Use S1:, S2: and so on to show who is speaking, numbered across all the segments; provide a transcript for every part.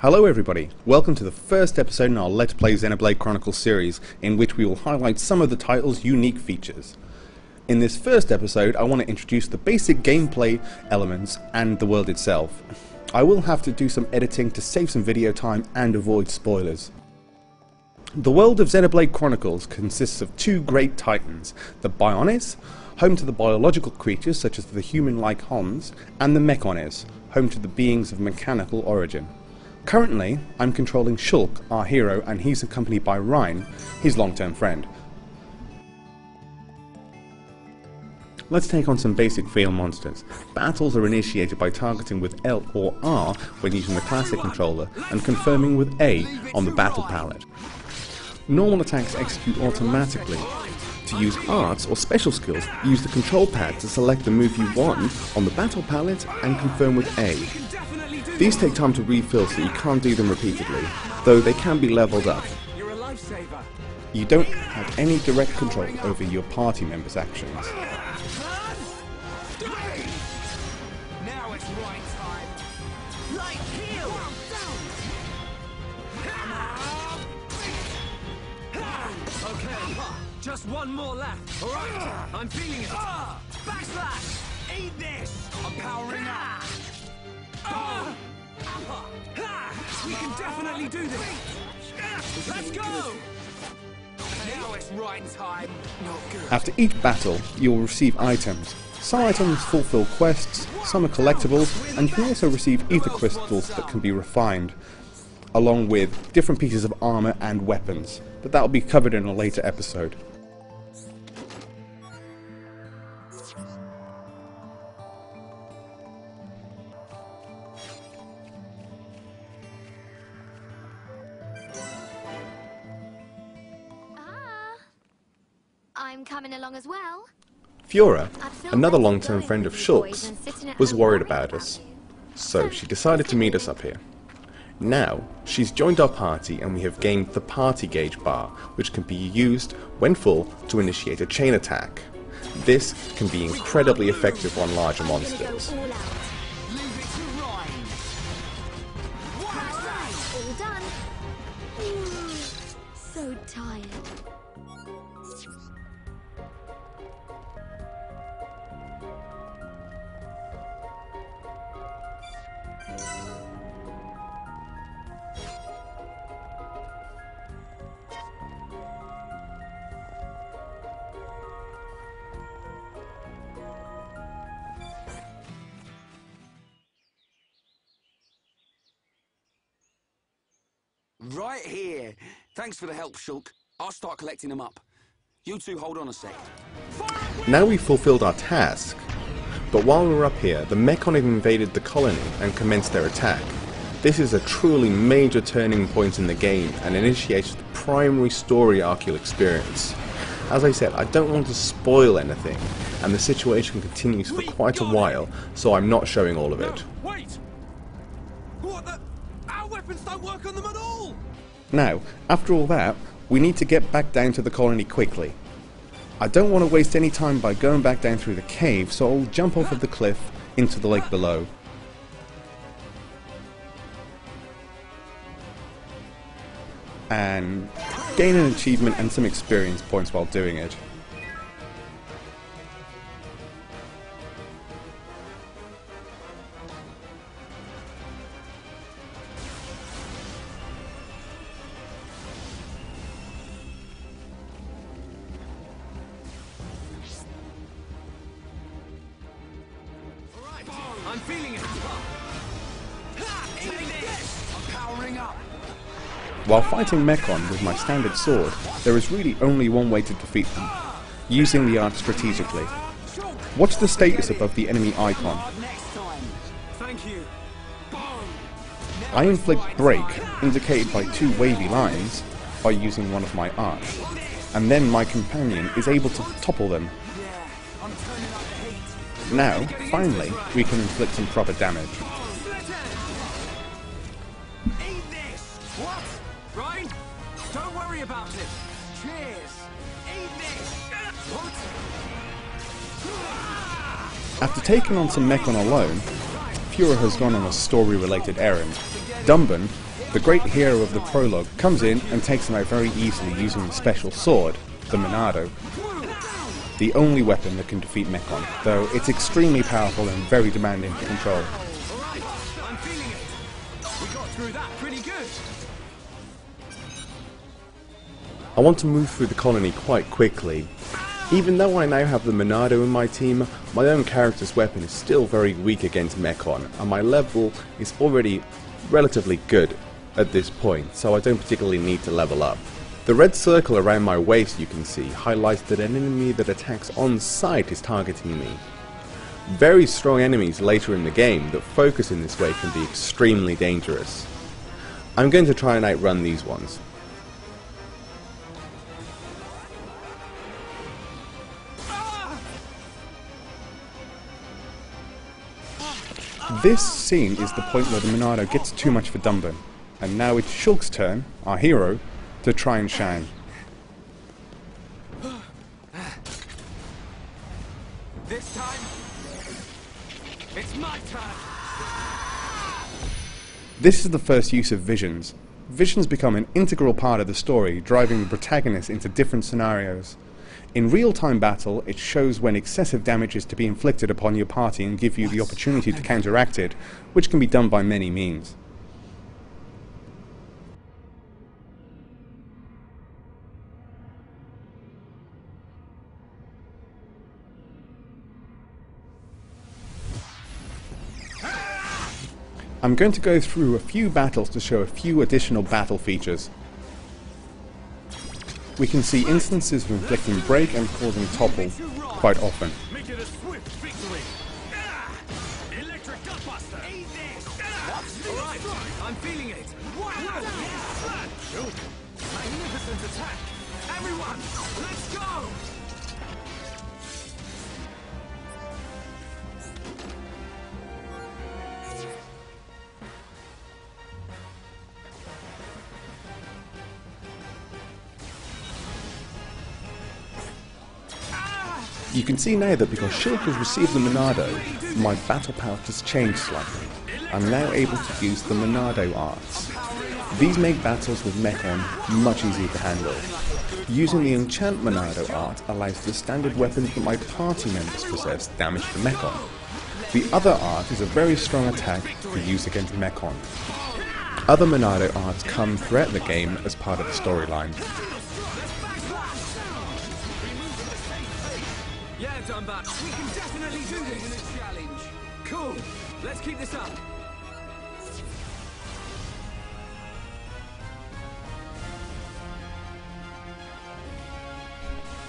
S1: Hello everybody, welcome to the first episode in our Let's Play Xenoblade Chronicles series, in which we will highlight some of the title's unique features. In this first episode, I want to introduce the basic gameplay elements and the world itself. I will have to do some editing to save some video time and avoid spoilers. The world of Xenoblade Chronicles consists of two great titans, the Bionis, home to the biological creatures such as the human-like Hons, and the Mechonis, home to the beings of mechanical origin. Currently, I'm controlling Shulk, our hero, and he's accompanied by Rhine, his long-term friend. Let's take on some basic field monsters. Battles are initiated by targeting with L or R when using the classic controller, and confirming with A on the battle palette. Normal attacks execute automatically. To use arts or special skills, use the control pad to select the move you want on the battle palette and confirm with A. These take time to refill, so you can't do them repeatedly, though they can be leveled up. You don't have any direct control over your party members' actions.
S2: Just one more left. Alright, I'm feeling it. Backslash! Eat this! I'm powering up. We can definitely do this. Let's go! Now it's right time. Not good.
S1: After each battle, you will receive items. Some items fulfill quests, some are collectibles, and you can also receive ether crystals that can be refined, along with different pieces of armor and weapons. But that will be covered in a later episode.
S3: I'm coming along as well.
S1: Fiora, another long-term friend of Shulk's, was worried about us, so she decided to meet us up here. Now, she's joined our party and we have gained the party gauge bar, which can be used, when full, to initiate a chain attack. This can be incredibly effective on larger monsters.
S3: All done. So tired.
S2: Right here. Thanks for the help, Shulk. I'll start collecting them up. You two hold on a sec.
S1: Now we've fulfilled our task, but while we were up here, the Mechon have invaded the colony and commenced their attack. This is a truly major turning point in the game and initiates the primary story arc you'll experience. As I said, I don't want to spoil anything, and the situation continues for quite a while, so I'm not showing all of it.
S2: Wait! What the? Our weapons don't work on them at all!
S1: Now, after all that, we need to get back down to the colony quickly. I don't want to waste any time by going back down through the cave, so I'll jump off of the cliff into the lake below. And gain an achievement and some experience points while doing it.
S2: I'm feeling it. I'm powering up.
S1: While fighting Mechon with my standard sword, there is really only one way to defeat them, using the art strategically. Watch the status above the enemy icon.
S2: Thank you.
S1: I inflict break, indicated by two wavy lines, by using one of my arts, and then my companion is able to topple them. Now, finally, we can inflict some proper damage.
S2: Eat this! What? Ryan? Don't worry about it. Cheers. Eat this! What?
S1: After taking on some Mechon alone, Fiora has gone on a story-related errand. Dunban, the great hero of the prologue, comes in and takes them out very easily using the special sword, the Monado. The only weapon that can defeat Mechon, though it's extremely powerful and very demanding to control.
S2: Alright, I'm feeling it. We got through that pretty good.
S4: I want to move through the colony quite quickly. Even though I now have the Monado in my team, my own character's weapon is still very weak against Mechon, and my level is already relatively good at this point, so I don't particularly need to level up. The red circle around my waist, you can see, highlights that an enemy that attacks on sight is targeting me. Very strong enemies later in the game that focus in this way can be extremely dangerous. I'm going to try and outrun these ones.
S1: This scene is the point where the Monado gets too much for Dunban, and now it's Shulk's turn, our hero, to try and shine.
S2: This time, it's my turn.
S1: This is the first use of visions. Visions become an integral part of the story, driving the protagonist into different scenarios. In real-time battle, it shows when excessive damage is to be inflicted upon your party and give you the opportunity to counteract it, which can be done by many means. I'm going to go through a few battles to show a few additional battle features. We can see instances of inflicting break and causing topple quite often.
S2: Make it a swift victory. Electric gutbuster. Alright, I'm feeling it. Magnificent attack. Everyone, let's go.
S1: You can see now that because Shulk has received the Monado, my battle path has changed slightly. I'm now able to use the Monado arts. These make battles with Mechon much easier to handle. Using the Enchant Monado art allows the standard weapons that my party members possess damage to Mechon. The other art is a very strong attack for use against Mechon. Other Monado arts come throughout the game as part of the storyline.
S2: Yeah, Dunban, we can definitely do this in a challenge. Cool, let's keep this up.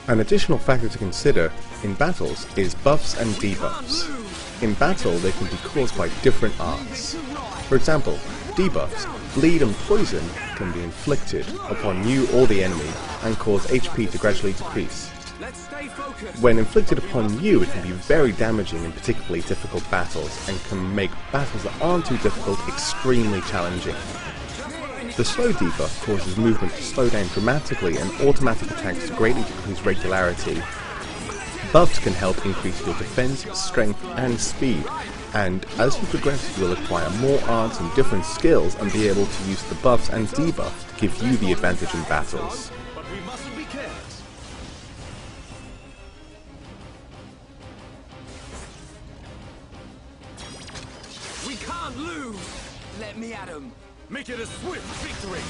S1: An additional factor to consider in battles is buffs and debuffs. In battle, they can be caused by different arts. For example, debuffs, bleed and poison, can be inflicted upon you or the enemy and cause HP to gradually decrease.
S2: Let's stay focused.
S1: When inflicted upon you, it can be very damaging in particularly difficult battles and can make battles that aren't too difficult extremely challenging. The slow debuff causes movement to slow down dramatically and automatic attacks to greatly decrease regularity. Buffs can help increase your defense, strength and speed, and as you progress you'll acquire more arts and different skills and be able to use the buffs and debuffs to give you the advantage in battles.
S2: But we mustn't be careless. We can't lose. Let me at him. Make it a swift victory.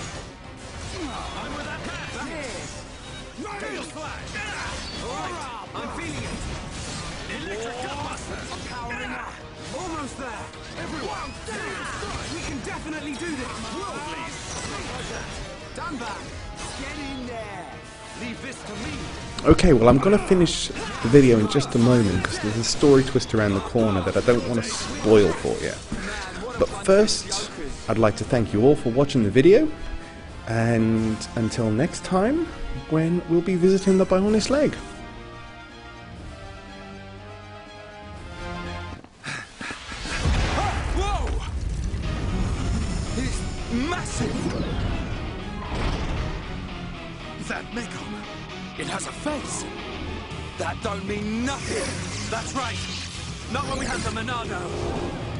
S2: I'm with that pass. Tail slash. Alright, I'm feeling it. Electric gutbuster. I'm powering up. Almost there. Everyone, we can definitely do this. Roll, please. Dunban, get in there. Leave this to me.
S1: Okay, well I'm going to finish the video in just a moment because there's a story twist around the corner that I don't want to spoil for you. But first, I'd like to thank you all for watching the video, and until next time, when we'll be visiting the Bionic Leg.
S2: Whoa! It's massive! That Mechon, it has a face. That don't mean nothing. That's right. Not when we have the Monado.